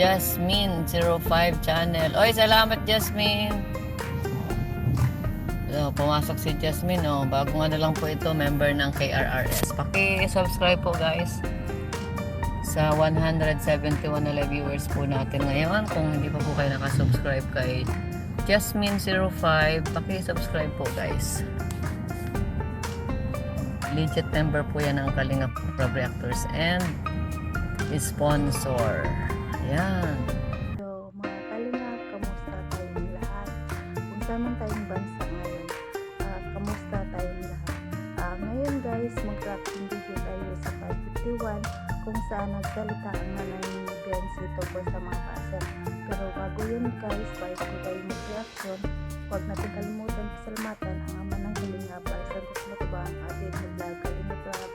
Jasmine05 channel. Oy, salamat Jasmine. So, pumasok si Jasmine, oh. Bagong ano lang po ito, member ng KRRS. Paki-subscribe po guys sa 171 na live viewers po natin ngayon. Kung hindi pa po kayo nakasubscribe kay Jasmine05, paki-subscribe po guys. Legit member po yan ng Kalingap Prab Reactors and sponsor. Ayan. So, mga Kalingap, kamusta tayong lahat? Kung saan man tayong bansa ngayon, kamusta tayong lahat? Ngayon guys, mag-reaction video tayo sa 551 kung saan nagsalita ang nanay ni Biancy tungkol sa mga passer. Pero bago yun guys, bago tayo mag-reaction, huwag natin kalimutan pasalamatan ang ama ng Kalingap, Santos Matubang, atin na vlog, Kalingap Rab,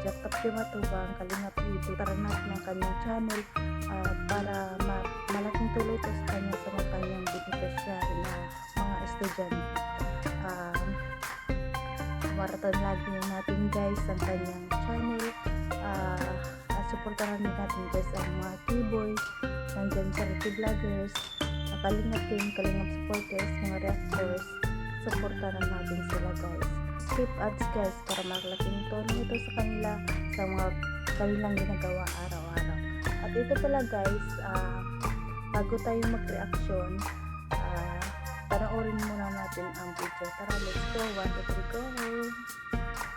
Jack Matubang, Kalingap YouTube, tara natin ang kanyang channel para malaking tuloy ito sa kanya sa mga kanyang beneficiary na mga estudyante. Marathon lagi natin guys ang kanyang channel. Supportahan natin guys ang mga keyboys, nandyan charity vloggers, Kalingap team, Kalingap supporters, mga reactors. Supportahan natin sila guys. Skip ads guys para malaking tulong ito sa kanila sa mga kanilang ginagawa araw-araw. At ito pala guys, bago tayo mag-reaction, panoorin muna natin ang video. Tara, let's go. 1, 2, 3, go!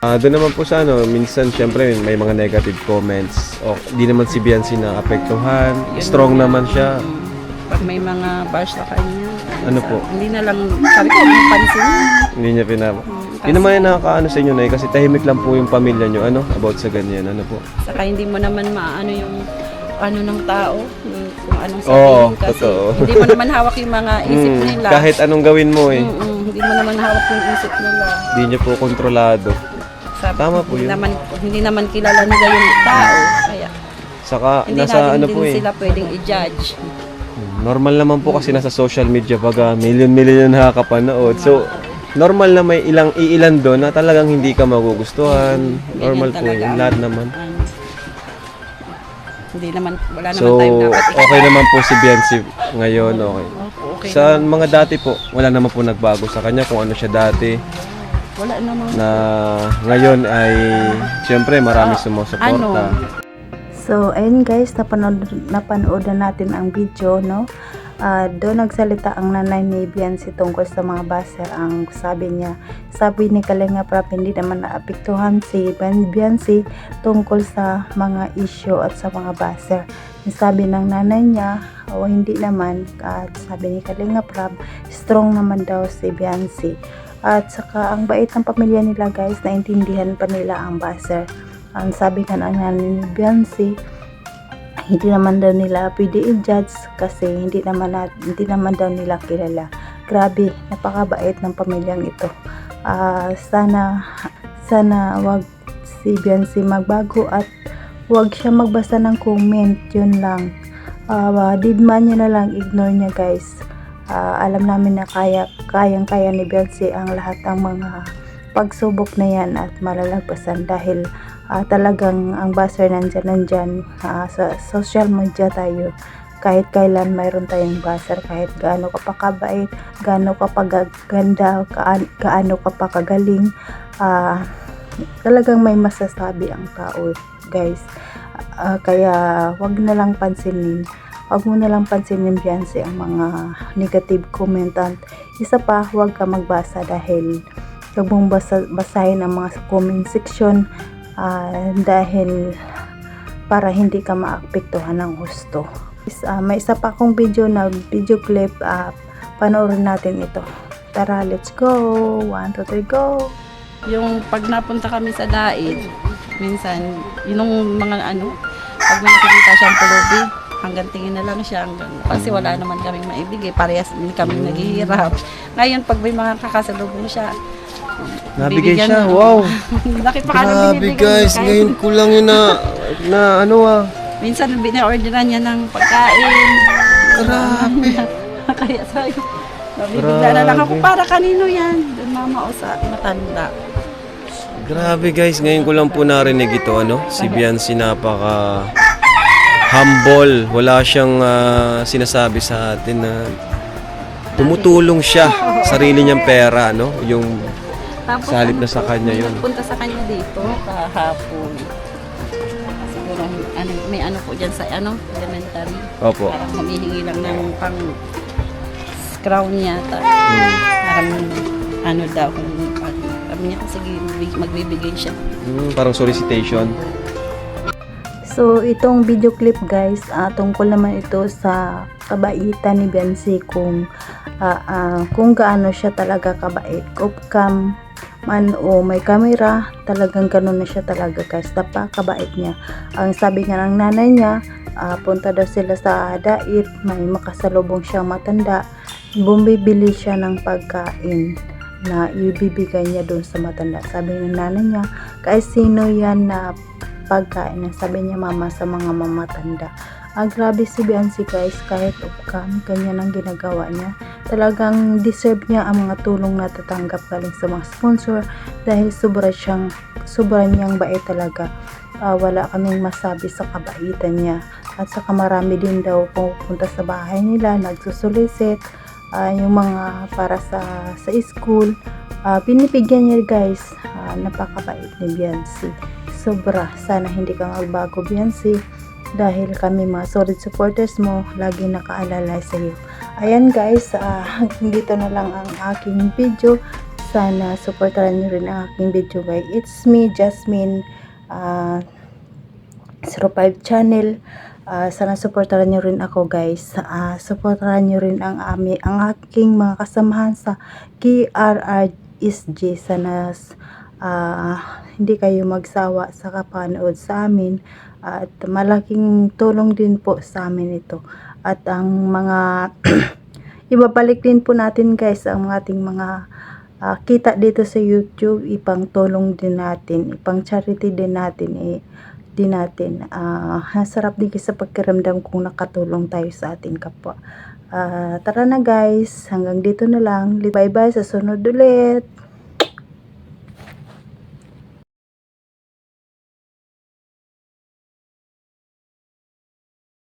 Doon naman po sa minsan syempre may mga negative comments. O, di naman si Biancy na apektuhan. Strong naman siya. Pag may mga bash sa kanya, Ano po? Hindi na lang, sabi ko, yung pansin. Hindi niya pinapa. Hindi naman yan nakakaano sa inyo na kasi tahimik lang po yung pamilya nyo. About sa ganyan, ano po? Saka hindi mo naman maano yung ano ng tao, kung anong Oo, sabihin kasi totoo. hindi mo naman hawak yung mga isip nila. Kahit anong gawin mo Hindi mo naman hawak yung isip nila. Hindi niya po kontrolado. Sabi, Tama po yun. Hindi naman kilala nila yung tao. Kaya Saka hindi nasa natin ano din po sila pwedeng i-judge. Normal naman po kasi nasa social media baga million na nakakapanood. So, normal na may iilan doon na talagang hindi ka magugustuhan. Normal po yun. Lahat naman. Hindi naman, wala naman So, tayong dapat okay naman po si Biancy ngayon. Okay. Okay Sa mga dati po, wala naman po nagbago sa kanya kung ano siya dati. Wala naman. Na ngayon ay, siyempre, marami sumusuporta. So, ayun guys, napanood na natin ang video, no? Doon nagsalita ang nanay ni Biancy tungkol sa mga baser. Ang sabi ni Kalingap Rab, hindi naman naapektuhan si Biancy tungkol sa mga issue at sa mga baser. Sabi ng nanay niya, hindi naman. At sabi ni Kalingap Rab, strong naman daw si Biancy. At saka ang bait ng pamilya nila guys, naintindihan pa nila ang baser. Ang sabi ka ng nanay ni Biancy, hindi naman daw nila pwede i-judge kasi hindi naman daw nila kilala. Grabe, napakabait ng pamilyang ito. Sana wag si Biancy magbago at wag siya magbasa ng comment, yun lang. Didman niya na lang, ignore niya guys. Alam namin na kayang-kaya ni Biancy ang lahat ng mga pagsubok na yan at malalagpasan dahil talagang ang buzzer nandyan sa social media tayo. Kahit kailan mayroon tayong buzzer, kahit gaano ka pa kabait, gaano ka pa ganda, gaano ka pa kagaling, talagang may masasabi ang tao guys. Kaya wag mo na lang pansinin Biancy ang mga negative comment. At isa pa, wag ka magbasa dahil huwag mong basahin ang mga comment section dahil para hindi ka maapektuhan ng husto. May isa pa akong video clip, panoorin natin ito. Tara, let's go. 1, 2, 3, go. Yung pag napunta kami sa daig, minsan, yung mga pag may nakikita siyang pulubi, hanggang tingin na lang siya, kasi wala naman kaming maibigay, parehas din kami naghihirap. Ngayon, pag may mga kakasalubong siya, Nabigay siya, na. wow! Grabe guys, ngayon ko lang yun na Minsan bina-orderan niya ng pagkain. Grabe! Kaya sabi, nabibigla na lang ako, para kanino yan? Doon mama o sa matanda. Grabe guys, ngayon ko lang po narinig ito, si Biancy napaka humble. Wala siyang sinasabi sa atin na tumutulong siya. Sarili niyang pera, no? Yung Tapos, sa halip na sa kanya yun. Punta sa kanya dito kahapon. Siguro, may ano po dyan sa elementary. Opo. Parang humihingi lang ng pang crown yata. Parang daw kung sabi niya, sige, magbibigay siya. Parang solicitation. So, itong video clip guys, tungkol naman ito sa kabaitan ni Biancy kung gaano siya talaga kabait. Off-cam man o may camera, talagang ganun na siya talaga guys. Napakabait niya. Ang sabi nga ng nanay niya, punta daw sila sa dait, may makasalubong siyang matanda. Bumibili siya ng pagkain na ibibigay niya doon sa matanda. Sabi ng nanay niya, kahit sino yan na pagkain, sabi niya mama sa mga mamatanda. Grabe si Biancy guys, kahit off-cam, ganyan ang ginagawa niya. Talagang deserve niya ang mga tulong na tatanggap galing sa mga sponsor dahil sobra niyang bait talaga. Wala kaming masabi sa kabaitan niya. At saka marami din daw pupunta sa bahay nila, nagsusulisit, yung mga para sa school. Pinipigyan niya guys, napakabait ni Biancy. Sobra. Sana hindi ka magbago Biancy dahil kami mga solid supporters mo, lagi nakaalala sa iyo. Ayan guys, dito na lang ang aking video. Sana supportahan niyo rin ang aking video guys. It's me, Jasmine 05 channel. Sana supportahan niyo rin ako guys. Supportahan niyo rin ang aking mga kasamahan sa KRRSG. Sana hindi kayo magsawa sa kapanood sa amin at malaking tulong din po sa amin ito. At ang mga ibabalik din po natin guys ang ating mga kita dito sa YouTube, ipang tulong din natin, ipang charity din natin sarap din sa pagkiramdam kung nakatulong tayo sa ating kapwa. Tara na guys, hanggang dito na lang. Bye bye, sa sunod ulit.